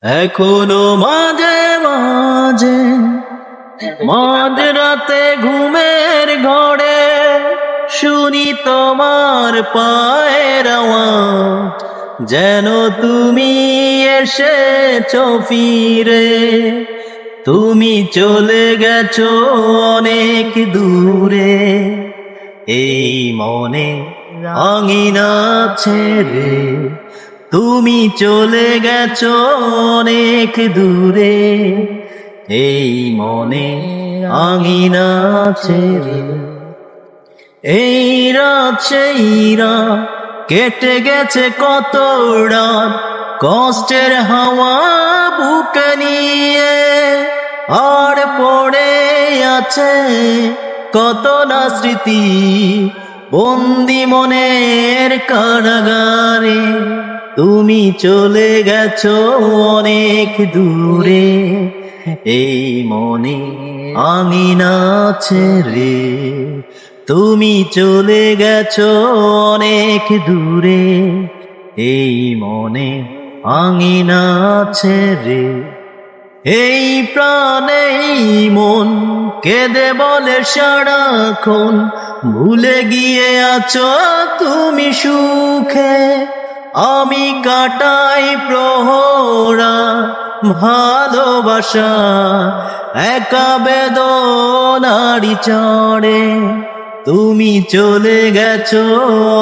এখনো মাঝে মাঝে মাঝরাতে ঘুমের ঘরে শুনি তোমার পায়ের আওয়াজ, যেন তুমি এসেছো ফিরে। তুমি চলে গেছো অনেক দূরে, এই মনে আঙিনা ছেড়ে। তুমি চলে গেছো অনেক দূরে, এই মনে আঙিনা ছেড়ে। এই রাত সেই রাত কেটে গেছে কত রাত, কষ্টের হাওয়া বুকে নিয়ে। আর পড়ে আছে কত না স্মৃতি, বন্দি মনের কারাগারে। তুমি চলে গেছো অনেক দূরে, এই মনে আঙিনা ছেড়ে। তুমি চলে গেছো অনেক দূরে, এই মনে আঙিনা ছেড়ে। এই প্রাণে এই মন কেঁদে বলে সারাক্ষণ, ভুলে গিয়ে আছো তুমি সুখে। আমি কাটাই প্রহরা ভালোবাসা, একা বেদনারি চড়ে। তুমি চলে গেছো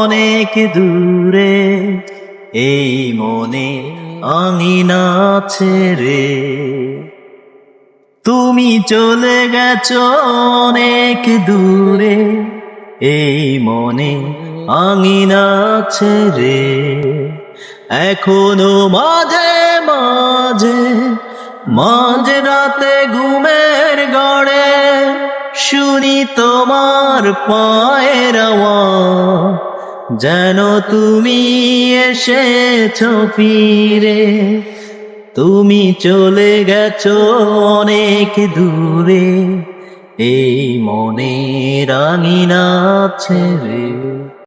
অনেক দূরে, এই মনে আঙিনা ছেড়ে। তুমি চলে গেছো অনেক দূরে, এই মনে আঙিনা ছেড়ে। এখনো মাঝে মাঝে মাঝরাতে ঘুমের ঘরে শুনি তোমার পায়ের আওয়াজ, যেন তুমি এসেছো ফিরে। তুমি চলে গেছো অনেক দূরে, এই মনের আঙিনা ছেড়ে।